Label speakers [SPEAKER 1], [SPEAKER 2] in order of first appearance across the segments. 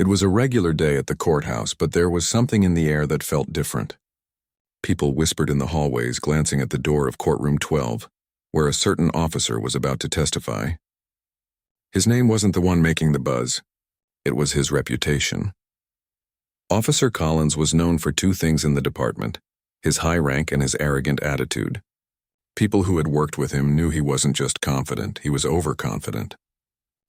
[SPEAKER 1] It was a regular day at the courthouse, but there was something in the air that felt different. People whispered in the hallways, glancing at the door of courtroom 12, where a certain officer was about to testify. His name wasn't the one making the buzz. It was his reputation. Officer Collins was known for two things in the department: his high rank and his arrogant attitude. People who had worked with him knew he wasn't just confident, he was overconfident.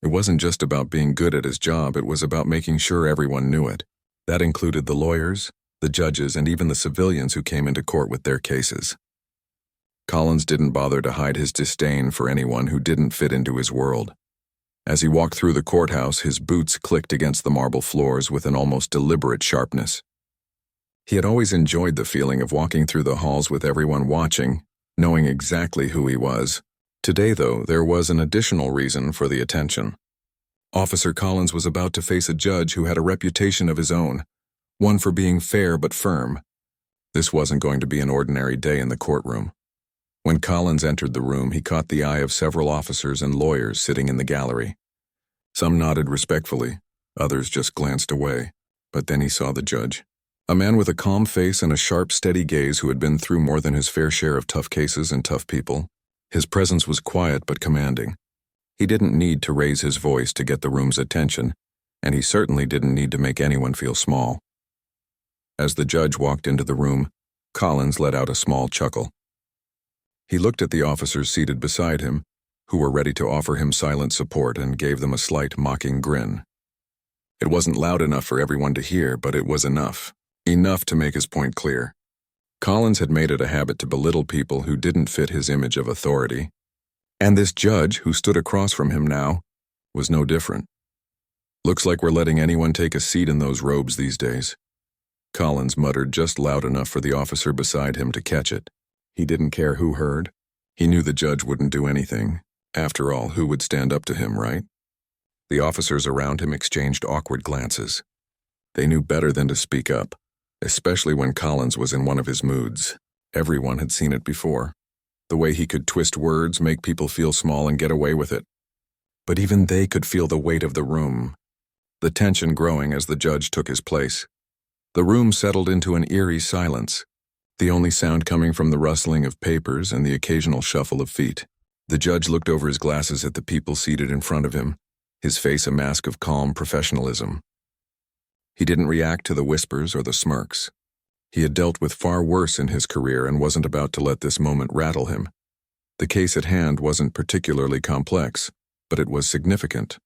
[SPEAKER 1] It wasn't just about being good at his job, it was about making sure everyone knew it. That included the lawyers, the judges, and even the civilians who came into court with their cases. Collins didn't bother to hide his disdain for anyone who didn't fit into his world. As he walked through the courthouse, his boots clicked against the marble floors with an almost deliberate sharpness. He had always enjoyed the feeling of walking through the halls with everyone watching, knowing exactly who he was. Today, though, there was an additional reason for the attention. Officer Collins was about to face a judge who had a reputation of his own, one for being fair but firm. This wasn't going to be an ordinary day in the courtroom. When Collins entered the room, he caught the eye of several officers and lawyers sitting in the gallery. Some nodded respectfully, others just glanced away, but then he saw the judge. A man with a calm face and a sharp, steady gaze who had been through more than his fair share of tough cases and tough people. His presence was quiet but commanding. He didn't need to raise his voice to get the room's attention, and he certainly didn't need to make anyone feel small. As the judge walked into the room, Collins let out a small chuckle. He looked at the officers seated beside him, who were ready to offer him silent support, and gave them a slight, mocking grin. It wasn't loud enough for everyone to hear, but it was enough. Enough to make his point clear. Collins had made it a habit to belittle people who didn't fit his image of authority. And this judge, who stood across from him now, was no different. "Looks like we're letting anyone take a seat in those robes these days," Collins muttered just loud enough for the officer beside him to catch it. He didn't care who heard. He knew the judge wouldn't do anything. After all, who would stand up to him, right? The officers around him exchanged awkward glances. They knew better than to speak up, especially when Collins was in one of his moods. Everyone had seen it before. The way he could twist words, make people feel small, and get away with it. But even they could feel the weight of the room, the tension growing as the judge took his place. The room settled into an eerie silence, the only sound coming from the rustling of papers and the occasional shuffle of feet. The judge looked over his glasses at the people seated in front of him, his face a mask of calm professionalism. He didn't react to the whispers or the smirks. He had dealt with far worse in his career and wasn't about to let this moment rattle him. The case at hand wasn't particularly complex, but it was significant.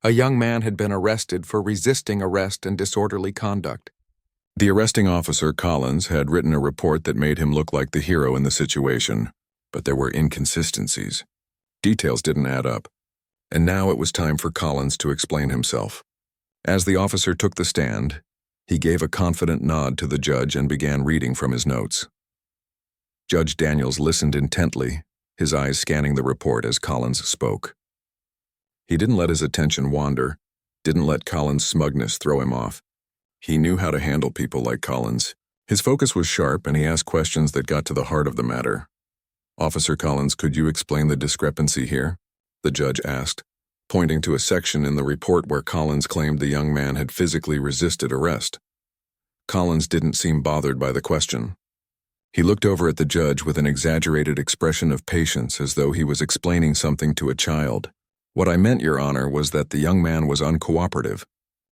[SPEAKER 1] A young man had been arrested for resisting arrest and disorderly conduct. The arresting officer, Collins, had written a report that made him look like the hero in the situation, but there were inconsistencies. Details didn't add up, and now it was time for Collins to explain himself. As the officer took the stand, he gave a confident nod to the judge and began reading from his notes. Judge Daniels listened intently, his eyes scanning the report as Collins spoke. He didn't let his attention wander, didn't let Collins' smugness throw him off. He knew how to handle people like Collins. His focus was sharp, and he asked questions that got to the heart of the matter. "Officer Collins, could you explain the discrepancy here?" the judge asked, pointing to a section in the report where Collins claimed the young man had physically resisted arrest. Collins didn't seem bothered by the question. He looked over at the judge with an exaggerated expression of patience, as though he was explaining something to a child. "What I meant, Your Honor, was that the young man was uncooperative.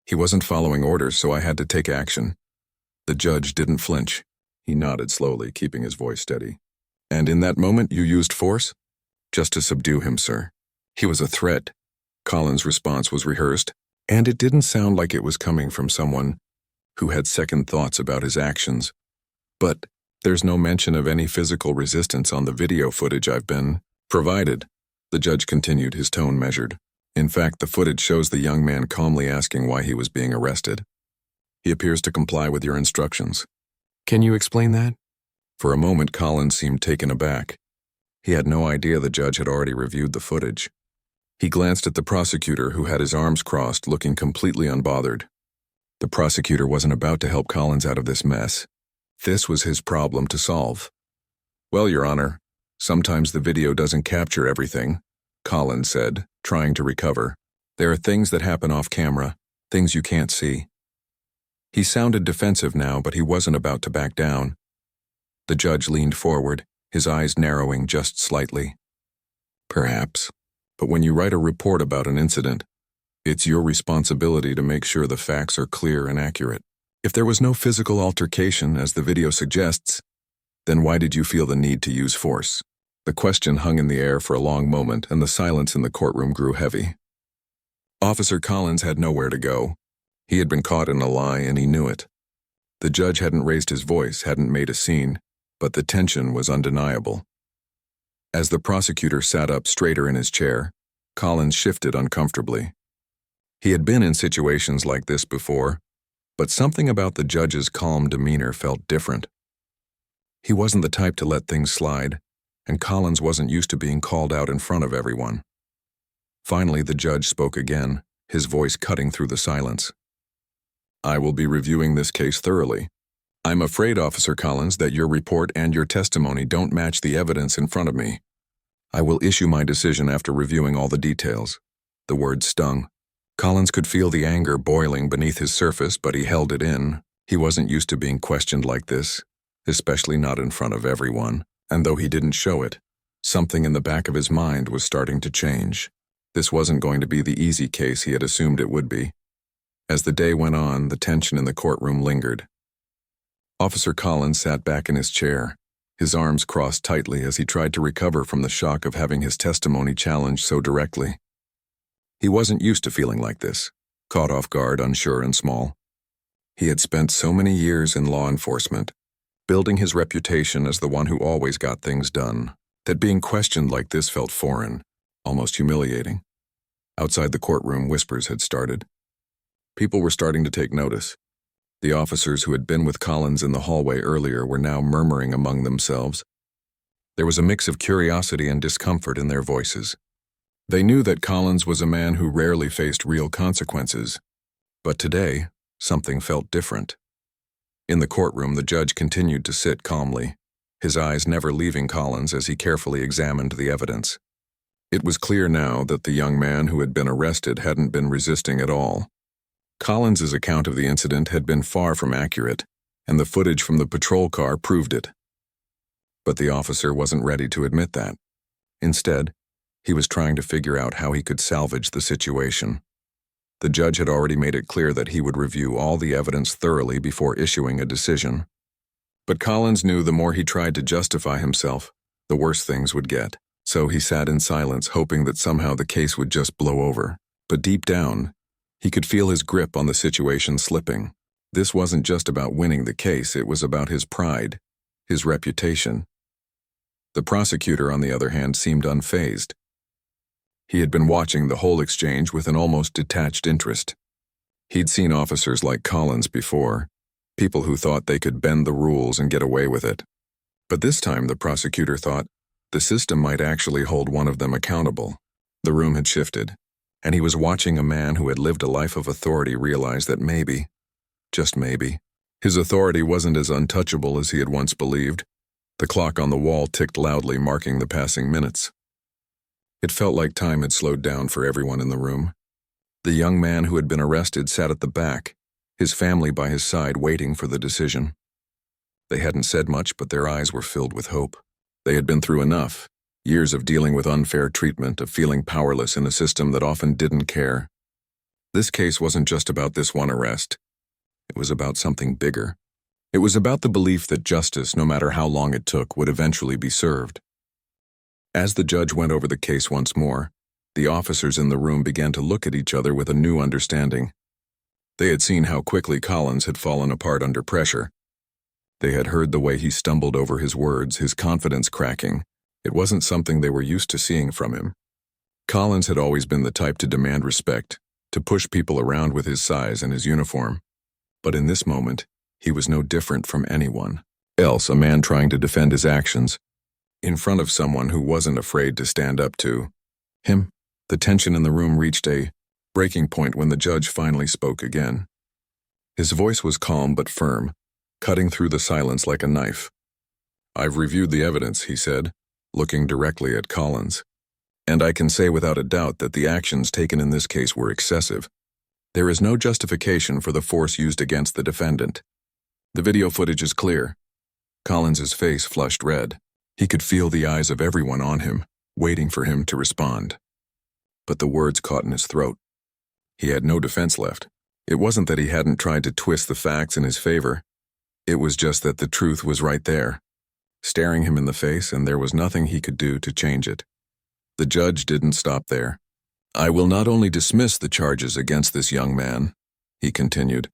[SPEAKER 1] He wasn't following orders, so I had to take action." The judge didn't flinch. He nodded slowly, keeping his voice steady. "And in that moment you used force?" "Just to subdue him, sir. He was a threat." Collins' response was rehearsed, and it didn't sound like it was coming from someone who had second thoughts about his actions. "But there's no mention of any physical resistance on the video footage I've been provided," the judge continued, his tone measured. "In fact, the footage shows the young man calmly asking why he was being arrested. He appears to comply with your instructions." "Can you explain that?" For a moment, Collins seemed taken aback. He had no idea the judge had already reviewed the footage. He glanced at the prosecutor, who had his arms crossed, looking completely unbothered. The prosecutor wasn't about to help Collins out of this mess. This was his problem to solve. "Well, Your Honor, sometimes the video doesn't capture everything," Collins said, trying to recover. "There are things that happen off camera, things you can't see. He sounded defensive now, but he wasn't about to back down. The judge leaned forward, his eyes narrowing just slightly. Perhaps, but when you write a report about an incident, it's your responsibility to make sure the facts are clear and accurate. If there was no physical altercation, as the video suggests, then why did you feel the need to use force? The question hung in the air for a long moment, and the silence in the courtroom grew heavy. Officer Collins had nowhere to go. He had been caught in a lie, and he knew it. The judge hadn't raised his voice, hadn't made a scene, but the tension was undeniable. As the prosecutor sat up straighter in his chair, Collins shifted uncomfortably. He had been in situations like this before, but something about the judge's calm demeanor felt different. He wasn't the type to let things slide, and Collins wasn't used to being called out in front of everyone. Finally, the judge spoke again, his voice cutting through the silence. "I will be reviewing this case thoroughly. I'm afraid, Officer Collins, that your report and your testimony don't match the evidence in front of me. I will issue my decision after reviewing all the details." The words stung. Collins could feel the anger boiling beneath his surface, but he held it in. He wasn't used to being questioned like this, especially not in front of everyone, and though he didn't show it, something in the back of his mind was starting to change. This wasn't going to be the easy case he had assumed it would be. As the day went on, the tension in the courtroom lingered. Officer Collins sat back in his chair, his arms crossed tightly as he tried to recover from the shock of having his testimony challenged so directly. He wasn't used to feeling like this, caught off guard, unsure and small. He had spent so many years in law enforcement, building his reputation as the one who always got things done, that being questioned like this felt foreign, almost humiliating. Outside the courtroom, whispers had started. People were starting to take notice. The officers who had been with Collins in the hallway earlier were now murmuring among themselves. There was a mix of curiosity and discomfort in their voices. They knew that Collins was a man who rarely faced real consequences, but today, something felt different. In the courtroom, the judge continued to sit calmly, his eyes never leaving Collins as he carefully examined the evidence. It was clear now that the young man who had been arrested hadn't been resisting at all. Collins's account of the incident had been far from accurate, and the footage from the patrol car proved it. But the officer wasn't ready to admit that. Instead, he was trying to figure out how he could salvage the situation. The judge had already made it clear that he would review all the evidence thoroughly before issuing a decision. But Collins knew the more he tried to justify himself, the worse things would get. So he sat in silence, hoping that somehow the case would just blow over. But deep down, he could feel his grip on the situation slipping. This wasn't just about winning the case, it was about his pride, his reputation. The prosecutor, on the other hand, seemed unfazed. He had been watching the whole exchange with an almost detached interest. He'd seen officers like Collins before, people who thought they could bend the rules and get away with it. But this time, the prosecutor thought, the system might actually hold one of them accountable. The room had shifted, and he was watching a man who had lived a life of authority realize that maybe, just maybe, his authority wasn't as untouchable as he had once believed. The clock on the wall ticked loudly, marking the passing minutes. It felt like time had slowed down for everyone in the room. The young man who had been arrested sat at the back, his family by his side waiting for the decision. They hadn't said much, but their eyes were filled with hope. They had been through enough, years of dealing with unfair treatment, of feeling powerless in a system that often didn't care. This case wasn't just about this one arrest. It was about something bigger. It was about the belief that justice, no matter how long it took, would eventually be served. As the judge went over the case once more, the officers in the room began to look at each other with a new understanding. They had seen how quickly Collins had fallen apart under pressure. They had heard the way he stumbled over his words, his confidence cracking. It wasn't something they were used to seeing from him. Collins had always been the type to demand respect, to push people around with his size and his uniform. But in this moment, he was no different from anyone else, a man trying to defend his actions, in front of someone who wasn't afraid to stand up to him. The tension in the room reached a breaking point when the judge finally spoke again. His voice was calm but firm, cutting through the silence like a knife. "I've reviewed the evidence," he said, looking directly at Collins. "And I can say without a doubt that the actions taken in this case were excessive. There is no justification for the force used against the defendant. The video footage is clear. Collins's face flushed red. He could feel the eyes of everyone on him, waiting for him to respond. But the words caught in his throat. He had no defense left. It wasn't that he hadn't tried to twist the facts in his favor. It was just that the truth was right there, staring him in the face, and there was nothing he could do to change it. The judge didn't stop there. "I will not only dismiss the charges against this young man," he continued,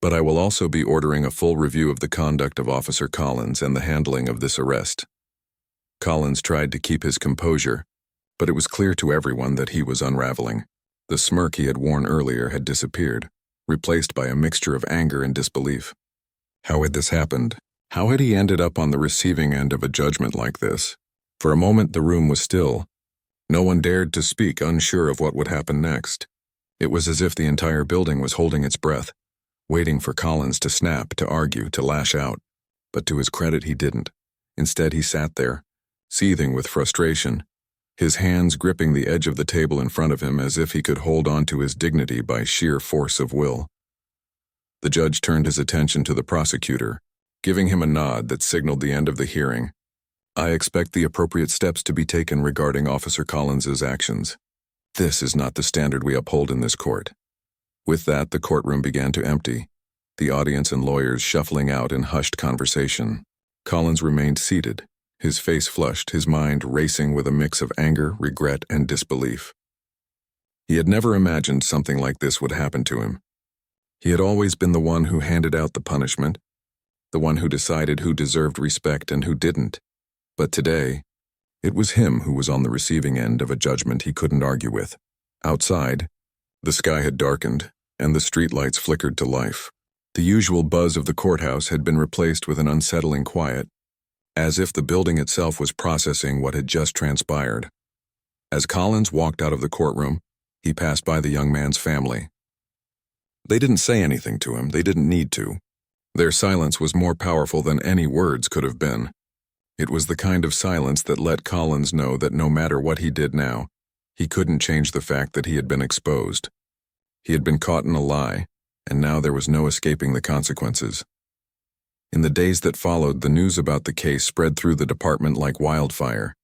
[SPEAKER 1] "but I will also be ordering a full review of the conduct of Officer Collins and the handling of this arrest." Collins tried to keep his composure, but it was clear to everyone that he was unraveling. The smirk he had worn earlier had disappeared, replaced by a mixture of anger and disbelief. How had this happened? How had he ended up on the receiving end of a judgment like this? For a moment the room was still. No one dared to speak, unsure of what would happen next. It was as if the entire building was holding its breath, waiting for Collins to snap, to argue, to lash out. But to his credit, he didn't. Instead, he sat there, seething with frustration, his hands gripping the edge of the table in front of him as if he could hold on to his dignity by sheer force of will. The judge turned his attention to the prosecutor, giving him a nod that signaled the end of the hearing. "I expect the appropriate steps to be taken regarding Officer Collins's actions. This is not the standard we uphold in this court." With that, the courtroom began to empty, the audience and lawyers shuffling out in hushed conversation. Collins remained seated, his face flushed, his mind racing with a mix of anger, regret, and disbelief. He had never imagined something like this would happen to him. He had always been the one who handed out the punishment, the one who decided who deserved respect and who didn't. But today, it was him who was on the receiving end of a judgment he couldn't argue with. Outside, the sky had darkened, and the streetlights flickered to life. The usual buzz of the courthouse had been replaced with an unsettling quiet, as if the building itself was processing what had just transpired. As Collins walked out of the courtroom, he passed by the young man's family. They didn't say anything to him, they didn't need to. Their silence was more powerful than any words could have been. It was the kind of silence that let Collins know that no matter what he did now, he couldn't change the fact that he had been exposed. He had been caught in a lie, and now there was no escaping the consequences. In the days that followed, the news about the case spread through the department like wildfire.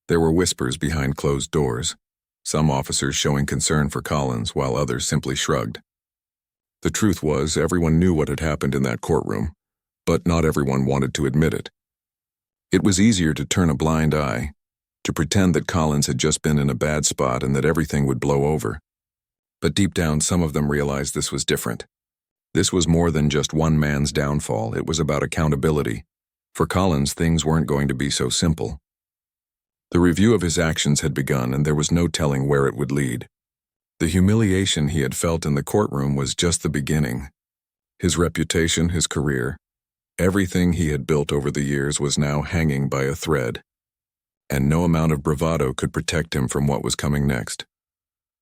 [SPEAKER 1] There were whispers behind closed doors, some officers showing concern for Collins while others simply shrugged. The truth was, everyone knew what had happened in that courtroom, but not everyone wanted to admit it. It was easier to turn a blind eye, to pretend that Collins had just been in a bad spot and that everything would blow over. But deep down, some of them realized this was different. This was more than just one man's downfall, it was about accountability. For Collins, things weren't going to be so simple. The review of his actions had begun, and there was no telling where it would lead. The humiliation he had felt in the courtroom was just the beginning. His reputation, his career, everything he had built over the years was now hanging by a thread, and no amount of bravado could protect him from what was coming next.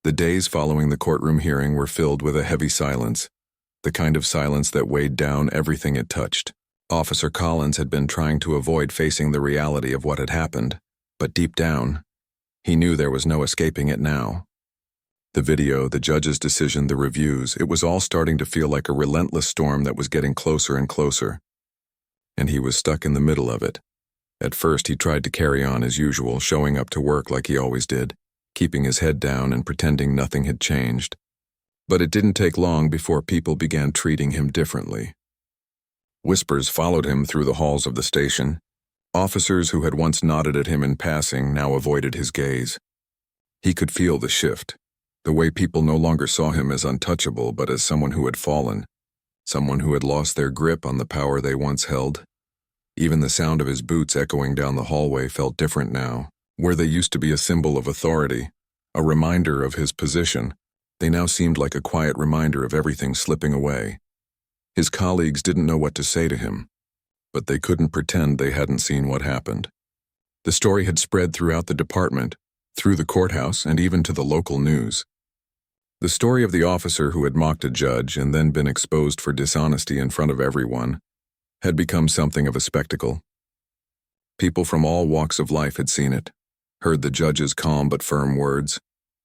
[SPEAKER 1] The days following the courtroom hearing were filled with a heavy silence, the kind of silence that weighed down everything it touched. Officer Collins had been trying to avoid facing the reality of what had happened, but deep down, he knew there was no escaping it now. The video, the judge's decision, the reviews, it was all starting to feel like a relentless storm that was getting closer and closer. And he was stuck in the middle of it. At first, he tried to carry on as usual, showing up to work like he always did, keeping his head down and pretending nothing had changed. But it didn't take long before people began treating him differently. Whispers followed him through the halls of the station. Officers who had once nodded at him in passing now avoided his gaze. He could feel the shift, the way people no longer saw him as untouchable but as someone who had fallen, someone who had lost their grip on the power they once held. Even the sound of his boots echoing down the hallway felt different now. Where they used to be a symbol of authority, a reminder of his position, they now seemed like a quiet reminder of everything slipping away. His colleagues didn't know what to say to him, but they couldn't pretend they hadn't seen what happened. The story had spread throughout the department, through the courthouse, and even to the local news. The story of the officer who had mocked a judge and then been exposed for dishonesty in front of everyone had become something of a spectacle. People from all walks of life had seen it, heard the judge's calm but firm words,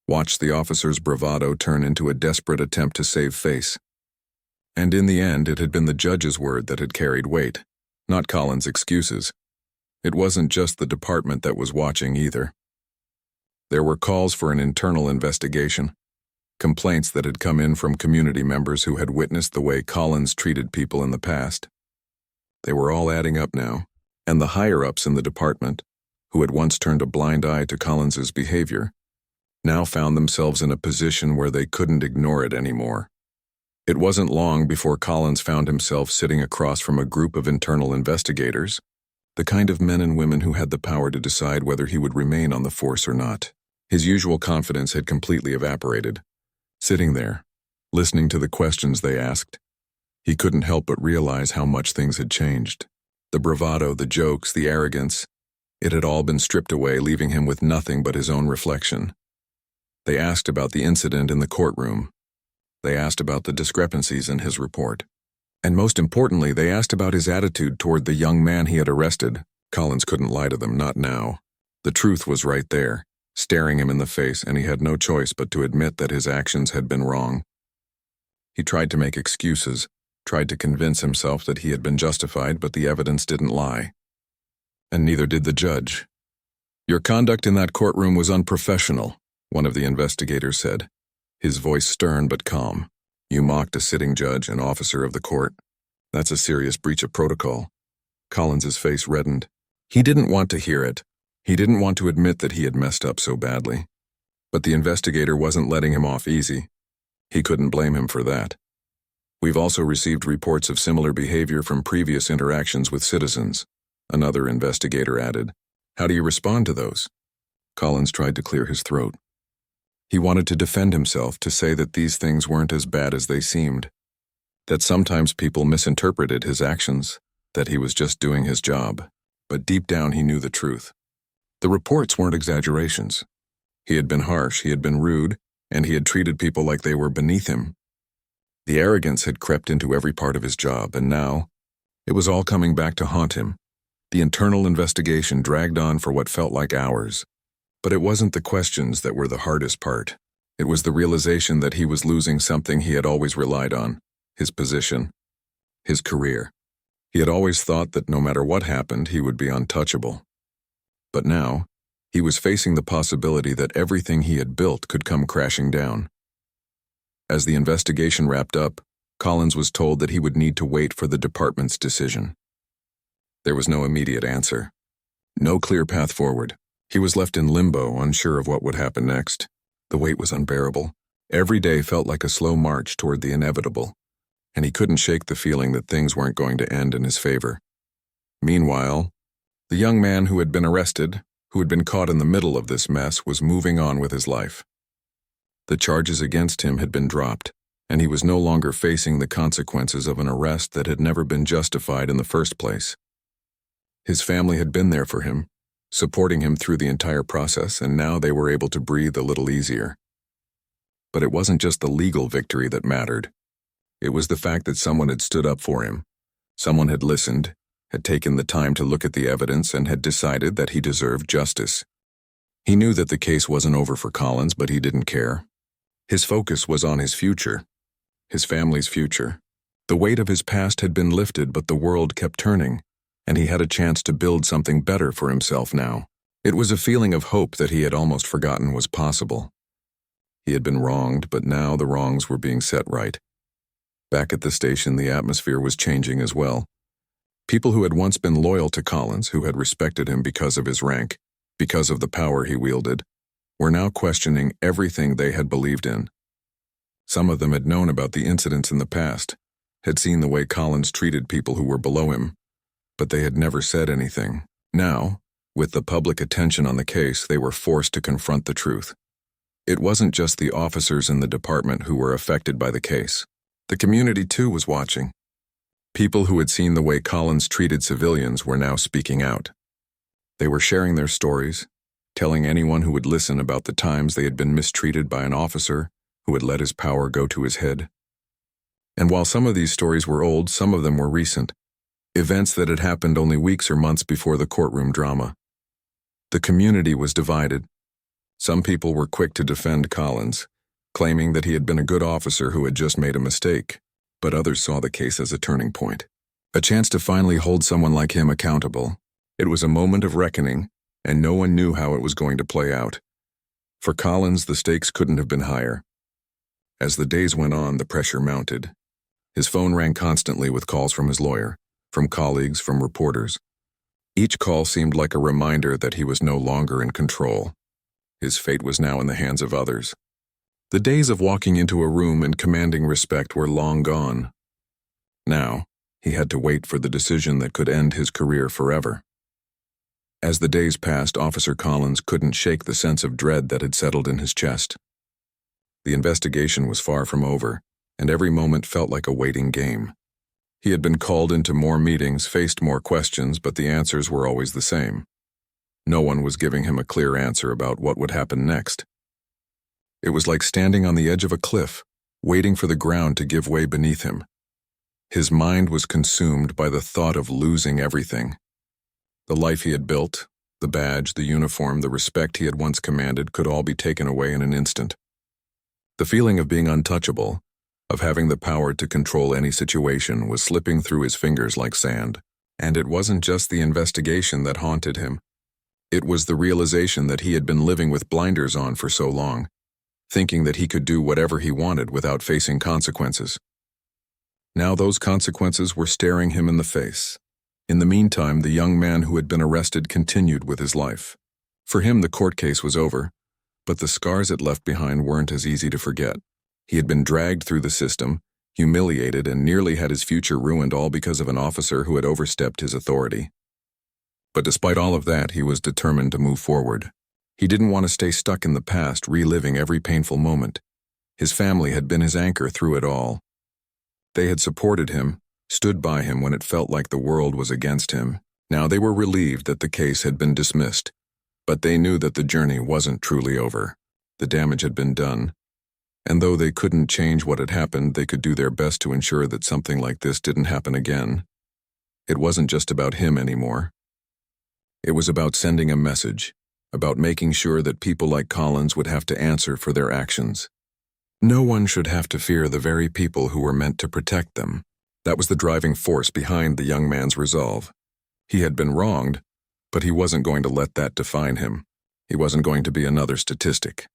[SPEAKER 1] watched the officer's bravado turn into a desperate attempt to save face. And in the end, it had been the judge's word that had carried weight, not Collins' excuses. It wasn't just the department that was watching either. There were calls for an internal investigation, complaints that had come in from community members who had witnessed the way Collins treated people in the past. They were all adding up now, and the higher-ups in the department, who had once turned a blind eye to Collins's behavior, now found themselves in a position where they couldn't ignore it anymore. It wasn't long before Collins found himself sitting across from a group of internal investigators, the kind of men and women who had the power to decide whether he would remain on the force or not. His usual confidence had completely evaporated. Sitting there, listening to the questions they asked, he couldn't help but realize how much things had changed. The bravado, the jokes, the arrogance, it had all been stripped away, leaving him with nothing but his own reflection. They asked about the incident in the courtroom. They asked about the discrepancies in his report. And most importantly, they asked about his attitude toward the young man he had arrested. Collins couldn't lie to them, not now. The truth was right there, staring him in the face, and he had no choice but to admit that his actions had been wrong. He tried to make excuses, tried to convince himself that he had been justified, but the evidence didn't lie. And neither did the judge. "Your conduct in that courtroom was unprofessional," one of the investigators said, his voice stern but calm. "You mocked a sitting judge, an officer of the court. That's a serious breach of protocol." Collins's face reddened. He didn't want to hear it. He didn't want to admit that he had messed up so badly. But the investigator wasn't letting him off easy. He couldn't blame him for that. "We've also received reports of similar behavior from previous interactions with citizens," another investigator added. "How do you respond to those?" Collins tried to clear his throat. He wanted to defend himself, to say that these things weren't as bad as they seemed, that sometimes people misinterpreted his actions, that he was just doing his job. But deep down he knew the truth. The reports weren't exaggerations. He had been harsh, he had been rude, and he had treated people like they were beneath him. The arrogance had crept into every part of his job, and now it was all coming back to haunt him. The internal investigation dragged on for what felt like hours. But it wasn't the questions that were the hardest part. It was the realization that he was losing something he had always relied on, his position, his career. He had always thought that no matter what happened, he would be untouchable. But now, he was facing the possibility that everything he had built could come crashing down. As the investigation wrapped up, Collins was told that he would need to wait for the department's decision. There was no immediate answer, no clear path forward. He was left in limbo, unsure of what would happen next. The wait was unbearable. Every day felt like a slow march toward the inevitable, and he couldn't shake the feeling that things weren't going to end in his favor. Meanwhile, the young man who had been arrested, who had been caught in the middle of this mess, was moving on with his life. The charges against him had been dropped, and he was no longer facing the consequences of an arrest that had never been justified in the first place. His family had been there for him, supporting him through the entire process, and now they were able to breathe a little easier. But it wasn't just the legal victory that mattered. It was the fact that someone had stood up for him. Someone had listened, had taken the time to look at the evidence, and had decided that he deserved justice. He knew that the case wasn't over for Collins, but he didn't care. His focus was on his future, his family's future. The weight of his past had been lifted, but the world kept turning, and he had a chance to build something better for himself now. It was a feeling of hope that he had almost forgotten was possible. He had been wronged, but now the wrongs were being set right. Back at the station, the atmosphere was changing as well. People who had once been loyal to Collins, who had respected him because of his rank, because of the power he wielded, were now questioning everything they had believed in. Some of them had known about the incidents in the past, had seen the way Collins treated people who were below him, but they had never said anything. Now, with the public attention on the case, they were forced to confront the truth. It wasn't just the officers in the department who were affected by the case. The community too was watching. People who had seen the way Collins treated civilians were now speaking out. They were sharing their stories, telling anyone who would listen about the times they had been mistreated by an officer who had let his power go to his head. And while some of these stories were old, some of them were recent. Events that had happened only weeks or months before the courtroom drama. The community was divided. Some people were quick to defend Collins, claiming that he had been a good officer who had just made a mistake, but others saw the case as a turning point. A chance to finally hold someone like him accountable. It was a moment of reckoning, and no one knew how it was going to play out. For Collins, the stakes couldn't have been higher. As the days went on, the pressure mounted. His phone rang constantly with calls from his lawyer, from colleagues, from reporters. Each call seemed like a reminder that he was no longer in control. His fate was now in the hands of others. The days of walking into a room and commanding respect were long gone. Now, he had to wait for the decision that could end his career forever. As the days passed, Officer Collins couldn't shake the sense of dread that had settled in his chest. The investigation was far from over, and every moment felt like a waiting game. He had been called into more meetings, faced more questions, but the answers were always the same. No one was giving him a clear answer about what would happen next. It was like standing on the edge of a cliff, waiting for the ground to give way beneath him. His mind was consumed by the thought of losing everything. The life he had built, the badge, the uniform, the respect he had once commanded could all be taken away in an instant. The feeling of being untouchable, of having the power to control any situation, was slipping through his fingers like sand. And it wasn't just the investigation that haunted him. It was the realization that he had been living with blinders on for so long, thinking that he could do whatever he wanted without facing consequences. Now those consequences were staring him in the face. In the meantime, the young man who had been arrested continued with his life. For him, the court case was over, but the scars it left behind weren't as easy to forget. He had been dragged through the system, humiliated, and nearly had his future ruined, all because of an officer who had overstepped his authority. But despite all of that, he was determined to move forward. He didn't want to stay stuck in the past, reliving every painful moment. His family had been his anchor through it all. They had supported him, stood by him when it felt like the world was against him. Now they were relieved that the case had been dismissed, but they knew that the journey wasn't truly over. The damage had been done, and though they couldn't change what had happened, they could do their best to ensure that something like this didn't happen again. It wasn't just about him anymore. It was about sending a message, about making sure that people like Collins would have to answer for their actions. No one should have to fear the very people who were meant to protect them. That was the driving force behind the young man's resolve. He had been wronged, but he wasn't going to let that define him. He wasn't going to be another statistic.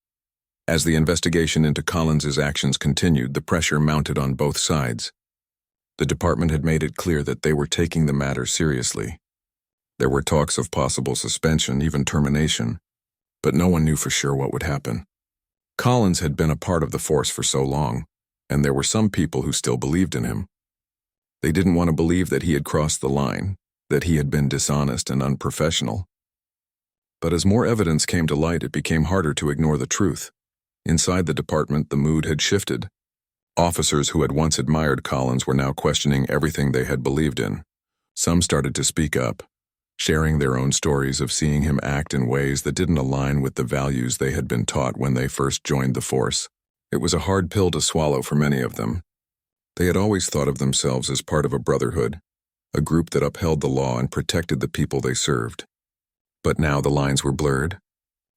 [SPEAKER 1] As the investigation into Collins's actions continued, the pressure mounted on both sides. The department had made it clear that they were taking the matter seriously. There were talks of possible suspension, even termination, but no one knew for sure what would happen. Collins had been a part of the force for so long, and there were some people who still believed in him. They didn't want to believe that he had crossed the line, that he had been dishonest and unprofessional. But as more evidence came to light, it became harder to ignore the truth. Inside the department, the mood had shifted. Officers who had once admired Collins were now questioning everything they had believed in. Some started to speak up, sharing their own stories of seeing him act in ways that didn't align with the values they had been taught when they first joined the force. It was a hard pill to swallow for many of them. They had always thought of themselves as part of a brotherhood, a group that upheld the law and protected the people they served. But now the lines were blurred.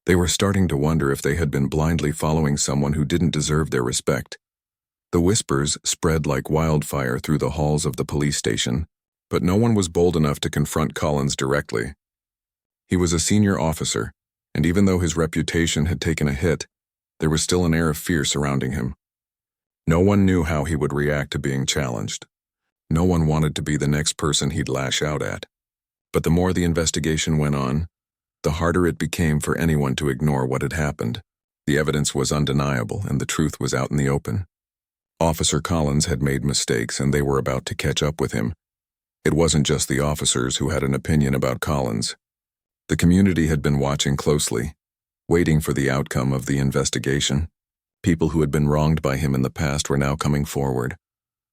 [SPEAKER 1] They were starting to wonder if they had been blindly following someone who didn't deserve their respect. The whispers spread like wildfire through the halls of the police station, but no one was bold enough to confront Collins directly. He was a senior officer, and even though his reputation had taken a hit, there was still an air of fear surrounding him. No one knew how he would react to being challenged. No one wanted to be the next person he'd lash out at. But the more the investigation went on, the harder it became for anyone to ignore what had happened. The evidence was undeniable, and the truth was out in the open. Officer Collins had made mistakes, and they were about to catch up with him. It wasn't just the officers who had an opinion about Collins. The community had been watching closely, waiting for the outcome of the investigation. People who had been wronged by him in the past were now coming forward,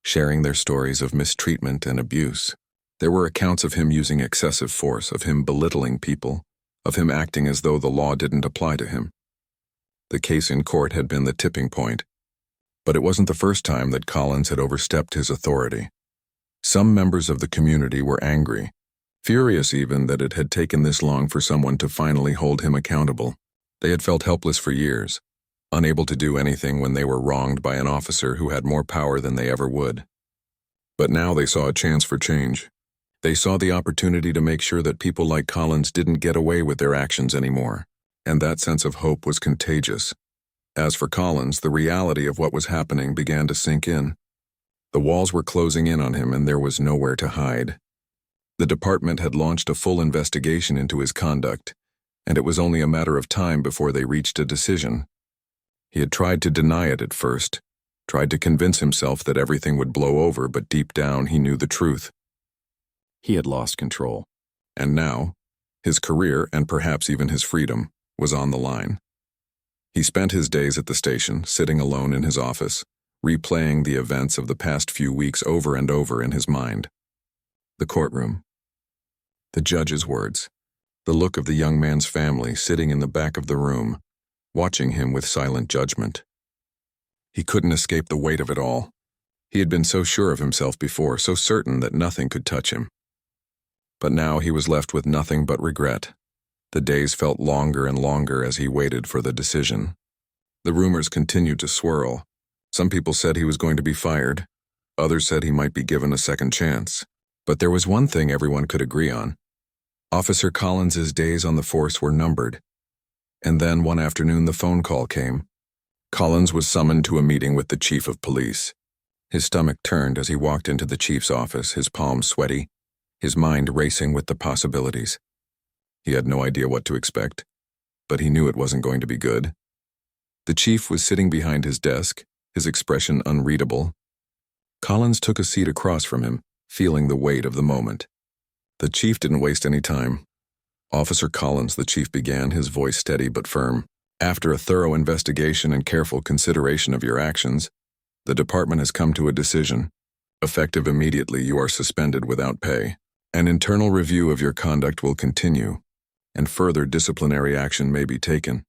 [SPEAKER 1] sharing their stories of mistreatment and abuse. There were accounts of him using excessive force, of him belittling people, of him acting as though the law didn't apply to him. The case in court had been the tipping point, but it wasn't the first time that Collins had overstepped his authority. Some members of the community were angry, furious even that it had taken this long for someone to finally hold him accountable. They had felt helpless for years, unable to do anything when they were wronged by an officer who had more power than they ever would. But now they saw a chance for change. They saw the opportunity to make sure that people like Collins didn't get away with their actions anymore, and that sense of hope was contagious. As for Collins, the reality of what was happening began to sink in. The walls were closing in on him and there was nowhere to hide. The department had launched a full investigation into his conduct, and it was only a matter of time before they reached a decision. He had tried to deny it at first, tried to convince himself that everything would blow over, but deep down he knew the truth. He had lost control, and now, his career and perhaps even his freedom was on the line. He spent his days at the station, sitting alone in his office, replaying the events of the past few weeks over and over in his mind. The courtroom. The judge's words. The look of the young man's family sitting in the back of the room, watching him with silent judgment. He couldn't escape the weight of it all. He had been so sure of himself before, so certain that nothing could touch him. But now he was left with nothing but regret. The days felt longer and longer as he waited for the decision. The rumors continued to swirl. Some people said he was going to be fired. Others said he might be given a second chance. But there was one thing everyone could agree on. Officer Collins's days on the force were numbered. And then one afternoon the phone call came. Collins was summoned to a meeting with the chief of police. His stomach turned as he walked into the chief's office, his palms sweaty, his mind racing with the possibilities. He had no idea what to expect, but he knew it wasn't going to be good. The chief was sitting behind his desk, his expression unreadable. Collins took a seat across from him, feeling the weight of the moment. The chief didn't waste any time. "Officer Collins," the chief began, his voice steady but firm, "after a thorough investigation and careful consideration of your actions, the department has come to a decision. Effective immediately, you are suspended without pay. An internal review of your conduct will continue, and further disciplinary action may be taken."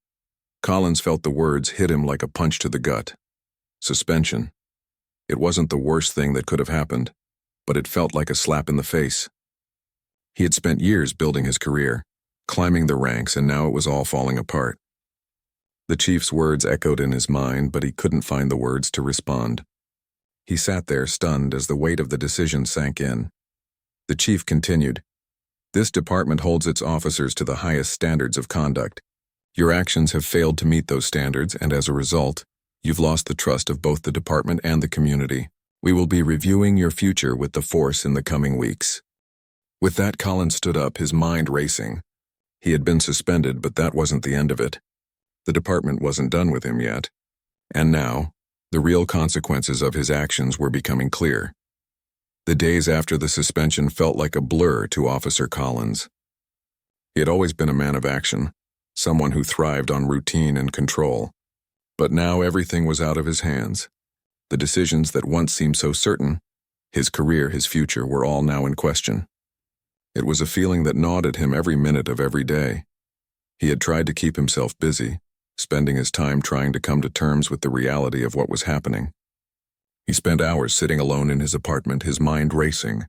[SPEAKER 1] Collins felt the words hit him like a punch to the gut. Suspension. It wasn't the worst thing that could have happened, but it felt like a slap in the face. He had spent years building his career, climbing the ranks, and now it was all falling apart. The chief's words echoed in his mind, but he couldn't find the words to respond. He sat there stunned as the weight of the decision sank in. The chief continued, "This department holds its officers to the highest standards of conduct. Your actions have failed to meet those standards, and as a result, you've lost the trust of both the department and the community. We will be reviewing your future with the force in the coming weeks." With that, Collins stood up, his mind racing. He had been suspended, but that wasn't the end of it. The department wasn't done with him yet. And now, the real consequences of his actions were becoming clear. The days after the suspension felt like a blur to Officer Collins. He had always been a man of action, someone who thrived on routine and control. But now everything was out of his hands. The decisions that once seemed so certain, his career, his future, were all now in question. It was a feeling that gnawed at him every minute of every day. He had tried to keep himself busy, spending his time trying to come to terms with the reality of what was happening. He spent hours sitting alone in his apartment, his mind racing.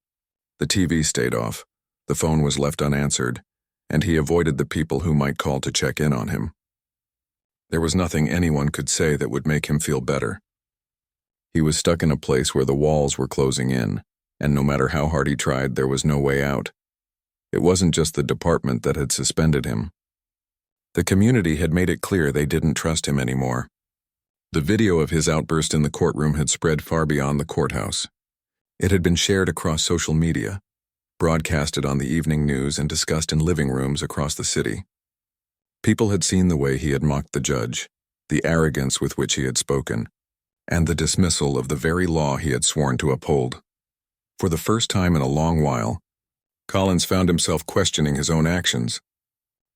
[SPEAKER 1] The TV stayed off, the phone was left unanswered, and he avoided the people who might call to check in on him. There was nothing anyone could say that would make him feel better. He was stuck in a place where the walls were closing in, and no matter how hard he tried, there was no way out. It wasn't just the department that had suspended him. The community had made it clear they didn't trust him anymore. The video of his outburst in the courtroom had spread far beyond the courthouse. It had been shared across social media, broadcasted on the evening news, and discussed in living rooms across the city. People had seen the way he had mocked the judge, the arrogance with which he had spoken, and the dismissal of the very law he had sworn to uphold. For the first time in a long while, Collins found himself questioning his own actions.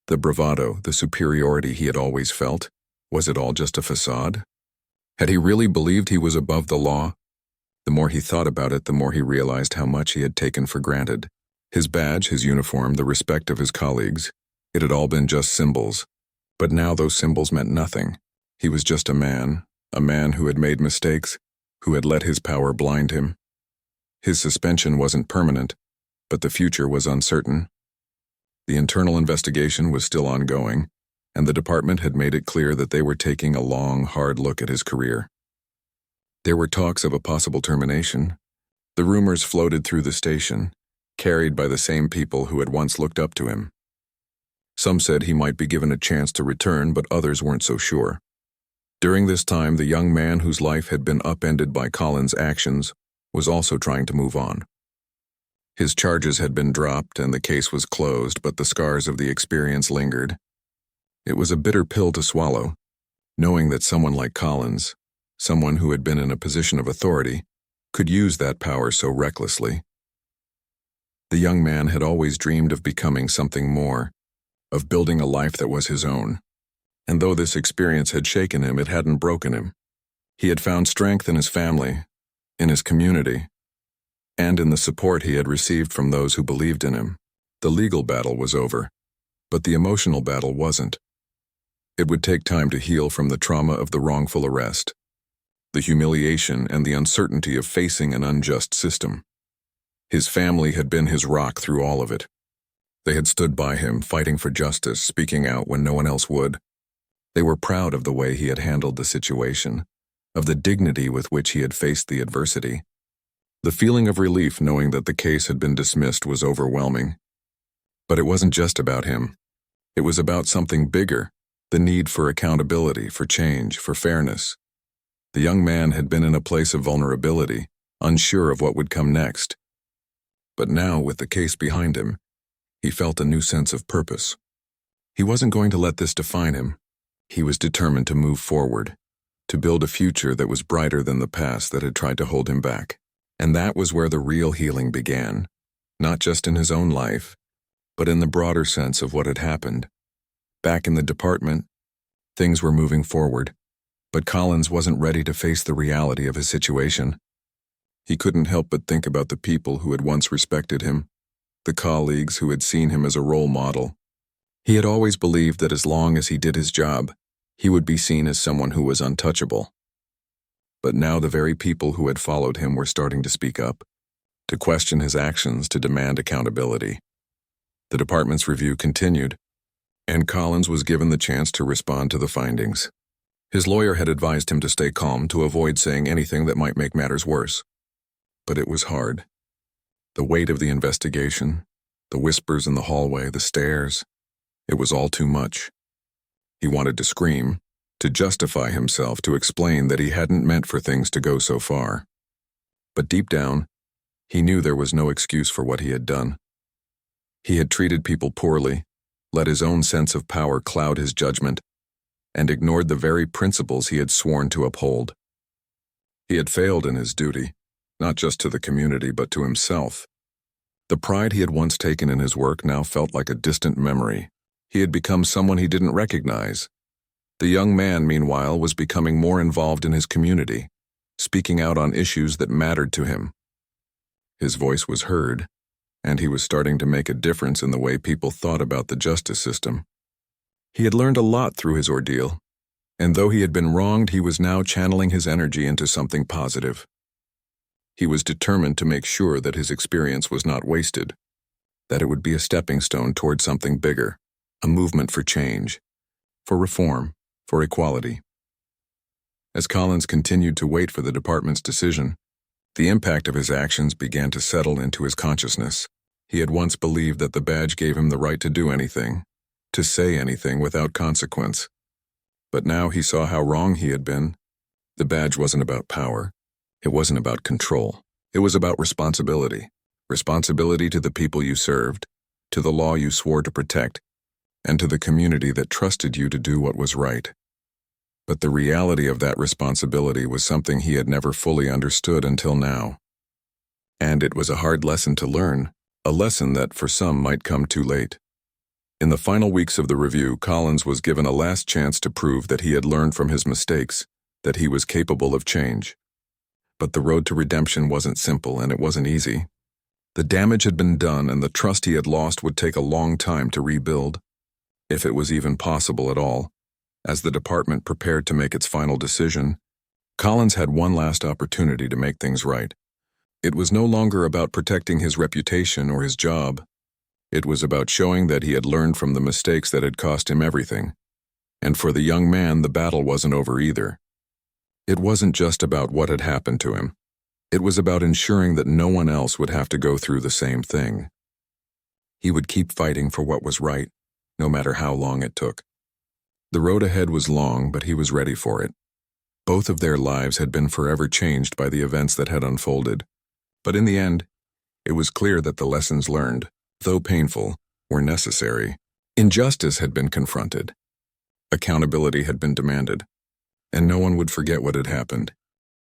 [SPEAKER 1] The bravado, the superiority he had always felt, was it all just a facade? Had he really believed he was above the law? The more he thought about it, the more he realized how much he had taken for granted. His badge, his uniform, the respect of his colleagues, it had all been just symbols. But now those symbols meant nothing. He was just a man who had made mistakes, who had let his power blind him. His suspension wasn't permanent, but the future was uncertain. The internal investigation was still ongoing, and the department had made it clear that they were taking a long, hard look at his career. There were talks of a possible termination. The rumors floated through the station, carried by the same people who had once looked up to him. Some said he might be given a chance to return, but others weren't so sure. During this time, the young man whose life had been upended by Collins' actions was also trying to move on. His charges had been dropped and the case was closed, but the scars of the experience lingered. It was a bitter pill to swallow, knowing that someone like Collins, someone who had been in a position of authority, could use that power so recklessly. The young man had always dreamed of becoming something more, of building a life that was his own. And though this experience had shaken him, it hadn't broken him. He had found strength in his family, in his community, and in the support he had received from those who believed in him. The legal battle was over, but the emotional battle wasn't. It would take time to heal from the trauma of the wrongful arrest, the humiliation and the uncertainty of facing an unjust system. His family had been his rock through all of it. They had stood by him, fighting for justice, speaking out when no one else would. They were proud of the way he had handled the situation, of the dignity with which he had faced the adversity. The feeling of relief knowing that the case had been dismissed was overwhelming. But it wasn't just about him. It was about something bigger, the need for accountability, for change, for fairness. The young man had been in a place of vulnerability, unsure of what would come next. But now, with the case behind him, he felt a new sense of purpose. He wasn't going to let this define him. He was determined to move forward, to build a future that was brighter than the past that had tried to hold him back. And that was where the real healing began, not just in his own life, but in the broader sense of what had happened. Back in the department, things were moving forward, but Collins wasn't ready to face the reality of his situation. He couldn't help but think about the people who had once respected him, the colleagues who had seen him as a role model. He had always believed that as long as he did his job, he would be seen as someone who was untouchable. But now the very people who had followed him were starting to speak up, to question his actions, to demand accountability. The department's review continued, and Collins was given the chance to respond to the findings. His lawyer had advised him to stay calm, to avoid saying anything that might make matters worse. But it was hard. The weight of the investigation, the whispers in the hallway, the stares, it was all too much. He wanted to scream, to justify himself, to explain that he hadn't meant for things to go so far. But deep down, he knew there was no excuse for what he had done. He had treated people poorly, let his own sense of power cloud his judgment, and ignored the very principles he had sworn to uphold. He had failed in his duty, not just to the community but to himself. The pride he had once taken in his work now felt like a distant memory. He had become someone he didn't recognize. The young man, meanwhile, was becoming more involved in his community, speaking out on issues that mattered to him. His voice was heard, and he was starting to make a difference in the way people thought about the justice system. He had learned a lot through his ordeal, and though he had been wronged, he was now channeling his energy into something positive. He was determined to make sure that his experience was not wasted, that it would be a stepping stone toward something bigger, a movement for change, for reform, for equality. As Collins continued to wait for the department's decision, the impact of his actions began to settle into his consciousness. He had once believed that the badge gave him the right to do anything, to say anything without consequence. But now he saw how wrong he had been. The badge wasn't about power. It wasn't about control. It was about responsibility. Responsibility to the people you served, to the law you swore to protect, and to the community that trusted you to do what was right. But the reality of that responsibility was something he had never fully understood until now. And it was a hard lesson to learn, a lesson that for some might come too late. In the final weeks of the review, Collins was given a last chance to prove that he had learned from his mistakes, that he was capable of change. But the road to redemption wasn't simple, and it wasn't easy. The damage had been done, and the trust he had lost would take a long time to rebuild, if it was even possible at all. As the department prepared to make its final decision, Collins had one last opportunity to make things right. It was no longer about protecting his reputation or his job. It was about showing that he had learned from the mistakes that had cost him everything, And for the young man, the battle wasn't over either. It wasn't just about what had happened to him. It was about ensuring that no one else would have to go through the same thing. He would keep fighting for what was right, no matter how long it took. The road ahead was long, but he was ready for it. Both of their lives had been forever changed by the events that had unfolded. But in the end, it was clear that the lessons learned, though painful, were necessary. Injustice had been confronted. Accountability had been demanded. And no one would forget what had happened,